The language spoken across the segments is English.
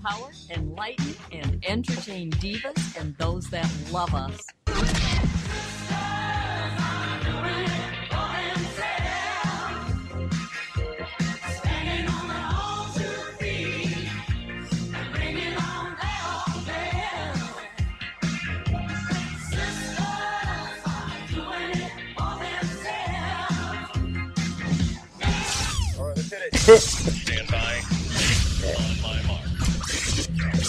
empower, enlighten, and entertain divas and those that love us. Stand by. On my mark.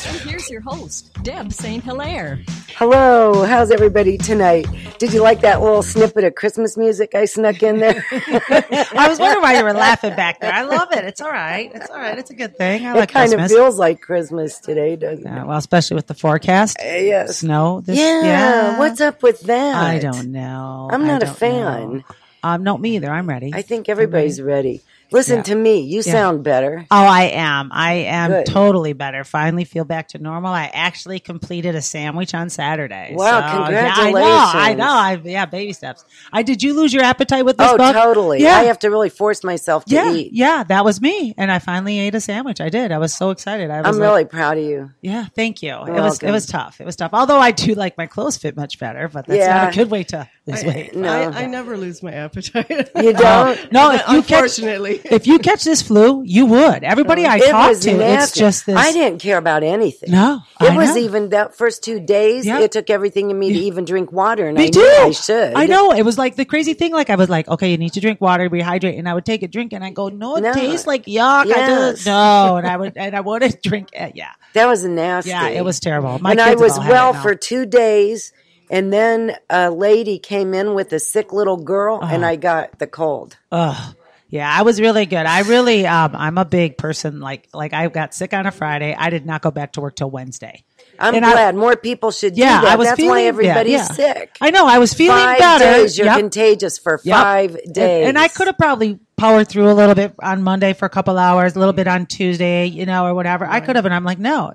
And here's your host, Deb St.Hilaire. Hello, how's everybody tonight? Did you like that little snippet of Christmas music I snuck in there? I was wondering why you were laughing back there. I love it. It's all right. It's all right. It's a good thing. I like It kind Christmas. of feels like Christmas today, doesn't it? Yeah, well, especially with the forecast. Yes. Snow. Yeah, what's up with that? I don't know. I'm not I a don't fan. know. No, me either. I'm ready. I think everybody's ready. Listen to me. You sound better. Oh, I am Good. totally better. Finally feel back to normal. I actually completed a sandwich on Saturday. Wow, So, congratulations. I know. Baby steps. Did you lose your appetite with this Oh, book? totally. Yeah. I have to really force myself to eat. Yeah, that was me. And I finally ate a sandwich. I did. I was so excited. I'm really proud of you. Yeah, thank you. It welcome. was tough. It was tough. Although I do like my clothes fit much better, but that's not a good way to lose weight. No. I never lose my appetite. You don't? No, Unfortunately. if you catch this flu, you would. Everybody I It talk was to, nasty. it's just this. I didn't care about anything. No, It I was know. even that first 2 days, Yeah. it took everything in me to even drink water, and Me I too. knew I should. I know. It was like the crazy thing. Like I was like, okay, you need to drink water, rehydrate, and I would take a drink, and I go, no, it No. tastes like yuck. Yes. And I wouldn't drink it. Yeah, That was nasty. yeah, it was terrible. My And I kids was all had well it now. for 2 days, and then a lady came in with a sick little girl, and I got the cold. Ugh. Yeah, I was really good. I really, I'm a big person. Like I got sick on a Friday. I did not go back to work till Wednesday. I'm And glad more people should do Yeah, that. I was That's feeling why everybody's yeah. sick. I know. I was feeling 5 better. days, you're Yep. contagious for Yep. 5 days. And I could have probably powered through a little bit on Monday for a couple hours, a little bit on Tuesday, or whatever. I could have, and I'm like, no.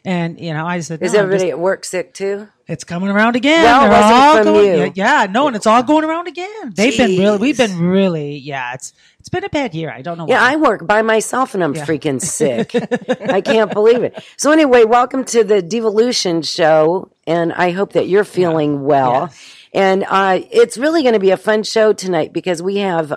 And, I said, Is no, everybody at work sick too? it's coming around again. Well, it They're wasn't all from going, you. Yeah, no, and it's all going around again. We've Jeez. been really, it's been a bad year. I don't know why. Yeah, I work by myself and I'm freaking sick. I can't believe it. So anyway, welcome to the DIVALUTION show, and I hope that you're feeling well. Yes. And it's really going to be a fun show tonight because we have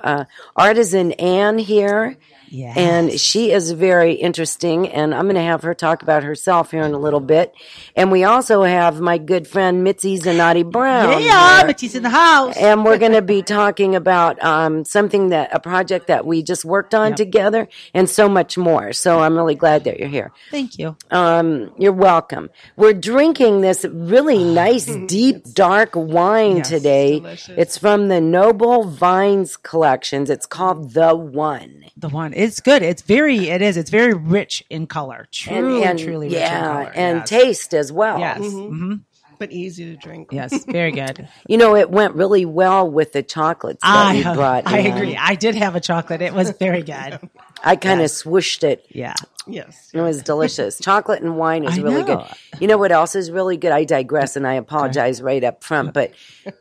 Artisan Anne here. Yes. And she is very interesting, and I'm going to have her talk about herself here in a little bit. And we also have my good friend Mitzi Zanotti Brown. Yeah, but she's in the house. And we're going to be talking about a project that we just worked on together, and so much more. So I'm really glad that you're here. Thank you. You're welcome. We're drinking this really nice, deep, dark wine today. delicious. It's from the Noble Vines collections. It's called The One. The one. It's good. It's very rich in color. Truly rich in color. and Yes. taste as well. Yes. Mm-hmm. But easy to drink. Yes. Very good. It went really well with the chocolates that we brought I in. agree. I did have a chocolate. It was very good. I kind of swooshed it. Yeah. Yes. It was delicious. Chocolate and wine is I really know. good. You know what else is really good? I digress, and I apologize right up front, but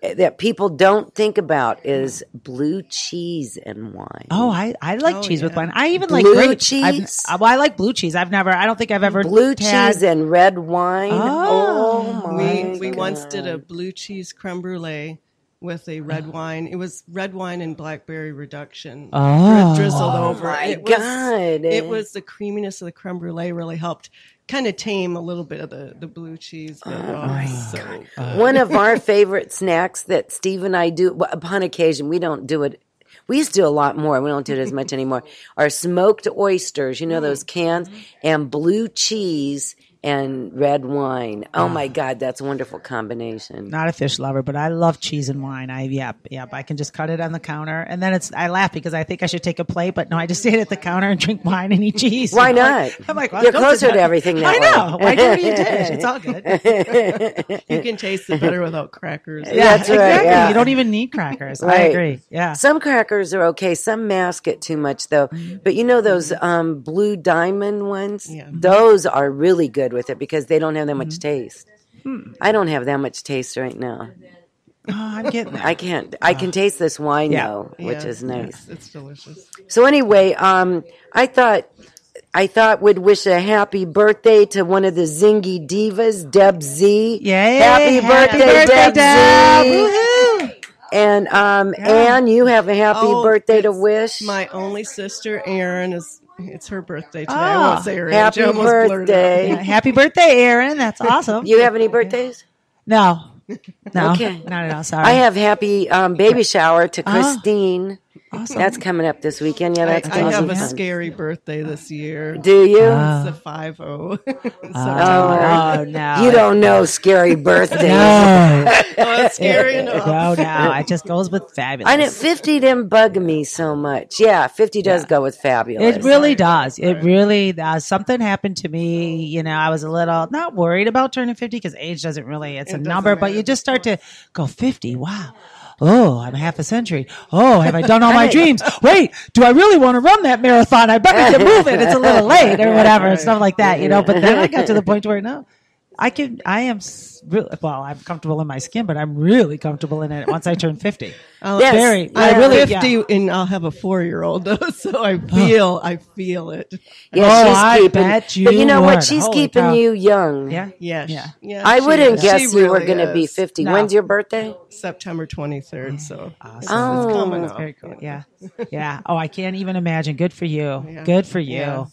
that people don't think about is blue cheese and wine. Oh, I like cheese with wine. I even Blue like grape cheese? I like blue cheese. I don't think I've ever Blue had- cheese and red wine. Oh. Oh my We God. once did a blue cheese creme brulee with a red wine. It was red wine and blackberry reduction drizzled over. my It God. It was the creaminess of the creme brulee really helped kind of tame a little bit of the blue cheese. But, so good. One of our favorite snacks that Steve and I do, upon occasion, we don't do it. We used to do a lot more. We don't do it as much anymore. Are smoked oysters, those cans, and blue cheese and red wine. Oh my God, that's a wonderful combination. Not a fish lover, but I love cheese and wine. I can just cut it on the counter, and then I laugh because I think I should take a plate, but no, I just sit at the counter and drink wine and eat cheese. Why not? I'm like, well, You're don't do closer that. to everything that I way. know. Why do you dish? It's all good. You can taste it better without crackers. Yeah, That's right, exactly. yeah. You don't even need crackers. I Right. agree. Yeah. Some crackers are okay. Some mask it too much, though. But those blue diamond ones? Yeah. Those are really good with it because they don't have that much taste. I don't have that much taste right now. Oh, I'm getting there. I can't. I can taste this wine, Yeah. though, which Yeah, is nice. It's delicious. So anyway, I thought I thought we'd wish a happy birthday to one of the Zingy Divas, Deb Z. Yay! Happy birthday, Deb Deb. Z. Woohoo! And Ann, you have a happy birthday to wish. My only sister, Erin, it's her birthday today. I won't say her age. Happy I almost blurted birthday. out. Yeah, happy birthday, Erin. That's awesome. You have any birthdays? No. Okay. Not at all. Sorry. I have happy baby shower to Christine. Awesome. That's coming up this weekend. Yeah, that's I have a fun. scary birthay this year. Do you? It's a 5-0. Oh, no. You don't know scary birthdays. No. Oh, it's scary enough. No. It just goes with fabulous. I know 50 didn't bug me so much. Yeah, 50 does go with fabulous. It really does. It really does. Something happened to me. You know, I was a little not worried about turning 50 because age doesn't really, it's a number, but you just start to go 50. Wow. Oh, I'm half a century. Oh, have I done all my dreams? Wait, do I really want to run that marathon? I better get moving. It's a little late or whatever and stuff like that, you know. But then I got to the point where I'm comfortable in my skin, but I'm really comfortable in it once I turn 50. Yes. I'm really 50 and I'll have a 4-year-old though, so I feel it. Yeah, she's I keeping, bet you but you know what? would. She's Holy keeping cow. you young. Yeah. Yeah. I she wouldn't is. guess She you were really going to be is. 50. No. When's your birthday? September 23rd, so it's Oh, coming up. Very cool. Yeah. Yeah. Oh, I can't even imagine. Good for you. Yeah. Good for you. Yeah.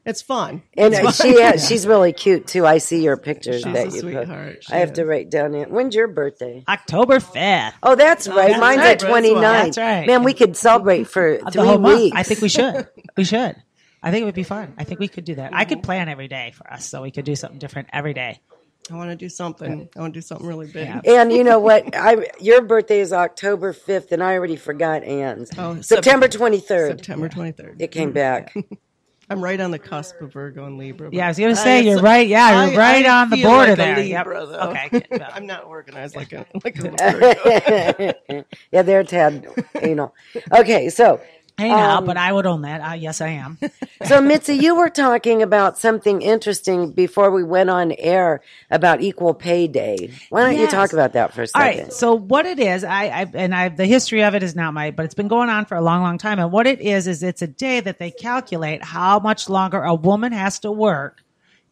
It's fun. And she's really cute too. I see your pictures She's that a you sweetheart. put. I have to write down it. When's your birthday? October 5th. Oh, that's right. that's Mine's right. the 29th. That's right. Man, we could celebrate for The 3 whole month. weeks. I think we should. We should. I think it would be fun. I think we could do that. I could plan every day for us so we could do something different every day. I want to do something. I want to do something really big. Yeah. And you know what? Your birthday is October 5th, and I already forgot Ann's. Oh, September 23rd. September 23rd. It came back. I'm right on the cusp of Virgo and Libra. Yeah, I was going to say, you're right. Yeah, you're right on the feel border like there. a Yep. Libra, though. Okay. Good. Well, I'm not organized like a Virgo. Yeah, they're Ted. Okay, so hey now, but I would own that. Yes, I am. Mitzi, you were talking about something interesting before we went on air about Equal Pay Day. Why don't you Yes. talk about that for a All second? right. So what it is, the history of it is not but it's been going on for a long, long time. And what it is it's a day that they calculate how much longer a woman has to work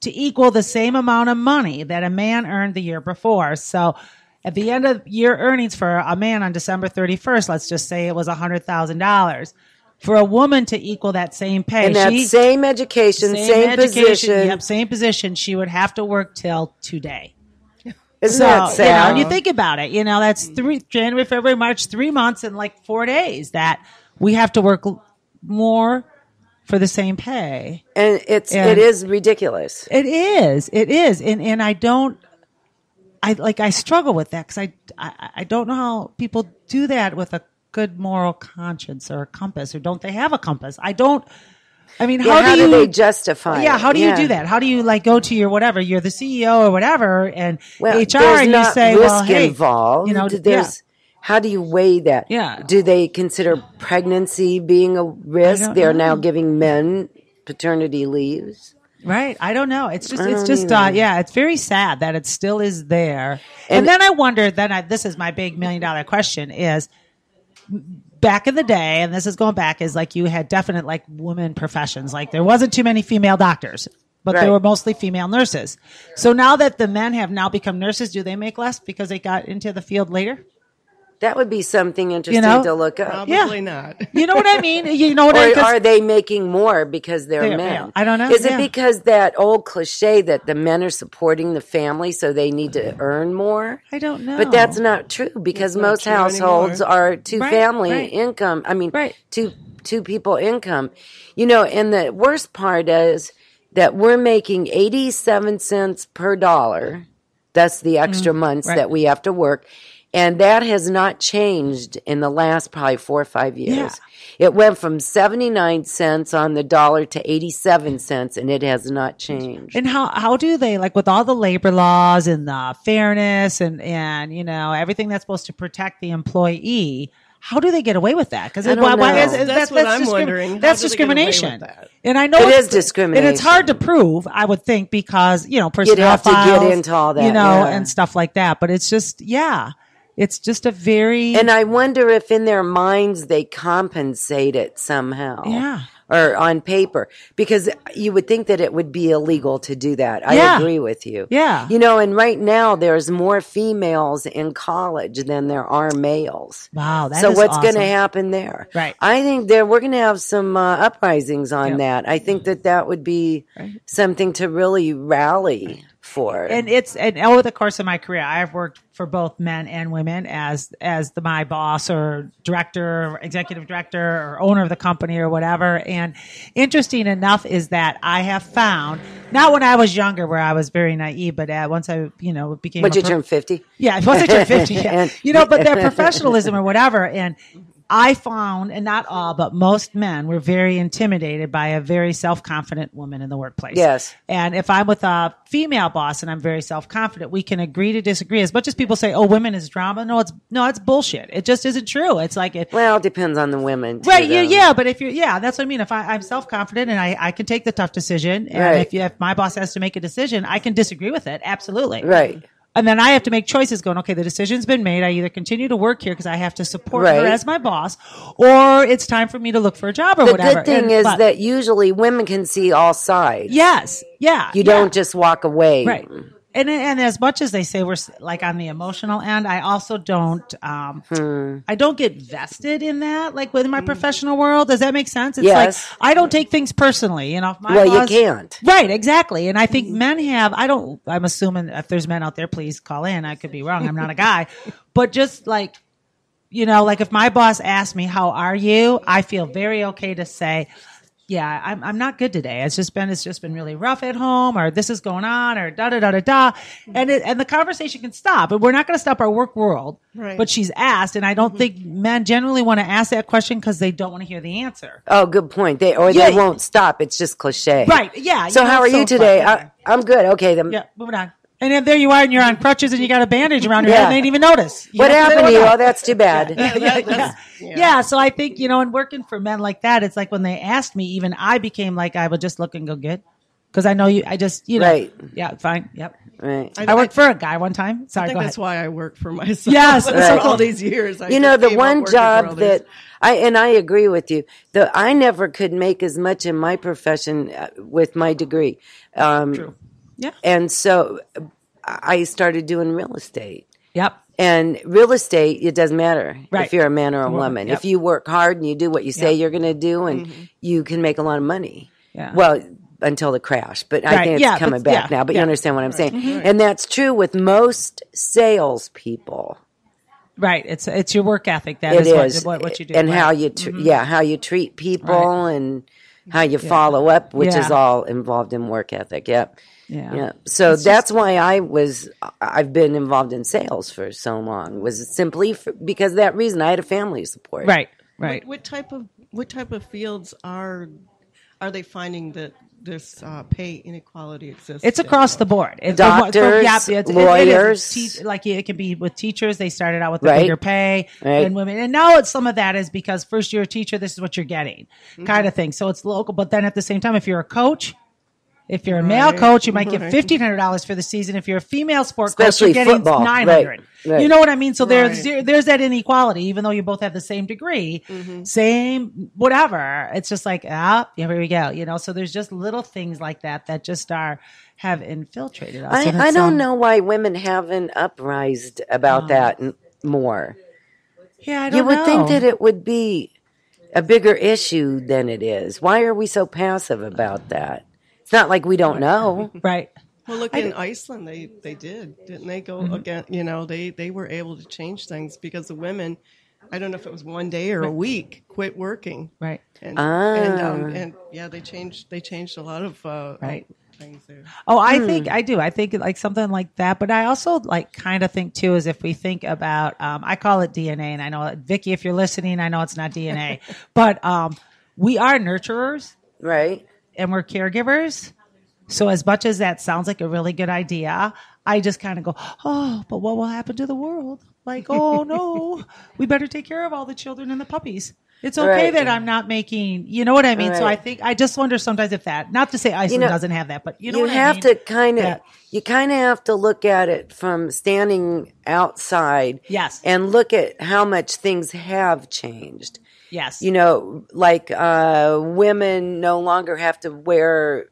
to equal the same amount of money that a man earned the year before. So at the end of year earnings for a man on December 31st, let's just say it was $100,000. For a woman to equal that same pay, And that same education, same position. Yep, same position. She would have to work till today. Isn't So, that sad? and you think about it, that's January, February, March, 3 months and like 4 days that we have to work more for the same pay. And it is ridiculous. It is. And I struggle with that because I don't know how people do that with a good moral conscience or a compass, or don't they have a compass? How do they justify it? Yeah, how do you do that? How do you go to your whatever, you're the CEO or whatever, and HR, there's and you not say, risk well, hey, involved. How do you weigh that? Yeah. Do they consider pregnancy being a risk? don't They're know. now giving men paternity leaves. right? I don't know. It's just, it's very sad that it still is there. And then I wonder, this is my big $1 million question is, back in the day, and this is going back, is like you had definite like women professions. Like there wasn't too many female doctors, but there were mostly female nurses. So now that the men have now become nurses, do they make less because they got into the field later? That would be something interesting to look up. Probably not. You know what I mean? You know what Or are they making more because they're men? male. I don't know. Is it because that old cliche that the men are supporting the family, so they need to earn more? I don't know. But that's not true because not most true households anymore. are two-family income. I mean, two people income. And the worst part is that we're making 87 cents per dollar. That's the extra months that we have to work. And that has not changed in the last probably 4 or 5 years. Yeah. It went from 79 cents on the dollar to 87 cents, and it has not changed. And how do they, like with all the labor laws and the fairness and everything that's supposed to protect the employee, how do they get away with that? Because I don't know. That's what I'm wondering. That's How do they get away with discrimination. that? And I know It is discrimination. and it's hard to prove, I would think, because personnel You'd have to get files, into all that, and stuff like that. But it's just, it's just a very And I wonder if in their minds they compensate it somehow. Yeah. or on paper, because you would think that it would be illegal to do that. I Yeah. agree with you. Yeah. You know, and right now there's more females in college than there are males. Wow, that so is what's going awesome. to happen there? Right. I think that we're going to have some uprisings on Yep. that. I think that would be something to really rally for. And over the course of my career, I've worked for both men and women as my boss or director, or executive director, or owner of the company or whatever. And interesting enough is that I have found, not when I was younger where I was very naive, but once I, became. Would you turn 50? Yeah, once I turned 50, yeah. And- But their professionalism or whatever. And I found, and not all, but most men were very intimidated by a very self-confident woman in the workplace. Yes. And if I'm with a female boss and I'm very self-confident, we can agree to disagree. As much as people say, "Oh, women is drama," no, it's bullshit. It just isn't true. It's like it. Well, it depends on the women, too, Right, though. yeah, but if that's what I mean. If I'm self-confident and I can take the tough decision, and Right. if my boss has to make a decision, I can disagree with it. Absolutely. Right. And then I have to make choices going, okay, the decision's been made. I either continue to work here because I have to support her Right. as my boss, or it's time for me to look for a job or The whatever. good thing is but- that usually women can see all sides. yes, yeah. You don't just walk away. Right. And as much as they say we're like on the emotional end, I also don't, I don't get vested in that, like within my professional world. Does that make sense? It's Yes. like, I don't take things personally, If my Well, boss, you can't. Right, exactly. And I think men have, I'm assuming if there's men out there, please call in. I could be wrong. I'm not a guy, but just like, like if my boss asks me, "How are you?" I feel very okay to say, "Yeah, I'm not good today. It's just been really rough at home, or this is going on, or da da da da da," and the conversation can stop. And we're not going to stop our work world. Right. But she's asked, and I don't think men generally want to ask that question because they don't want to hear the answer. Oh, good point. They Yeah. won't stop. It's just cliche. Right? Yeah. So how are you today? Fun. I'm good. Okay. Then Yeah. Moving on. And then there you are, and you're on crutches, and you got a bandage around your head, Yeah. and they didn't even notice. what know? happened to They you? don't Oh, that's too bad. Yeah. So I think, and working for men like that, it's like when they asked me, even I became like, I would just look and go, good. Because I know you, I just, Right. Yeah, fine. Yep. Right. I worked for a guy one time. Sorry, I think go that's ahead. why I work for myself. Yes, for right. all these years. I You know, just the gave up one working for job others. that I agree with you. I never could make as much in my profession with my degree. True. Yeah. And so I started doing real estate. Yep. And real estate, it doesn't matter Right. if you're a man or a Woman, woman. yep. If you work hard and you do what you say Yep. you're going to do, and you can make a lot of money. Yeah. Well, until the crash, but I Right. think it's Yeah, coming but- back yeah. now. But Yeah. you understand what I'm saying, and that's true with most salespeople. Right. It's your work ethic. That It is is, what you do. and right. how you how you treat people Right. and how you follow up, which is Yeah. all involved in work ethic. Yep. Yeah. Yeah. So that's why I've been involved in sales for so long, was simply because of that reason. I had a family support. Right. Right. What type of fields are they finding that this pay inequality exists? It's in? across the board. It's Doctors, lawyers. It can be with teachers. They started out with the Right. bigger pay Right. and women. And now some of that is because first you're a teacher, this is what you're getting kind of thing. So it's local. But then at the same time, if you're a coach, if you're a male Right. coach, you might get Right. $1,500 for the season. If you're a female sport Especially coach, you're getting football. $900. Right. You know what I mean? So there's Right. there's that inequality, even though you both have the same degree, same whatever. It's just like, here we go. So there's just little things like that just have infiltrated us. And I it's, don't know why women haven't uprised about that more. Yeah, I don't You would know. think that it would be a bigger issue than it is. Why are we so passive about that? It's not like we don't know. Right. Well, look, in Iceland, they didn't they go again? They were able to change things because the women, I don't know if it was one day or a week, quit working. Right. And yeah, they changed a lot of Right. things there. Oh, I think I do. I think like something like that. But I also like kind of think too is if we think about, I call it DNA, and I know Vicky, if you're listening, I know it's not DNA, but we are nurturers Right? and we're caregivers. So as much as that sounds like a really good idea, I just kind of go, oh, but what will happen to the world? Like, oh no, we better take care of all the children and the puppies. It's okay Right. that I'm not making, you know what I mean? So I Right. think, I just wonder sometimes if that, not to say Iceland doesn't have that, but you know you what I have mean? to kind of That- you kind of have to look at it from standing outside Yes. and look at how much things have changed. Yes. You know, like women no longer have to wear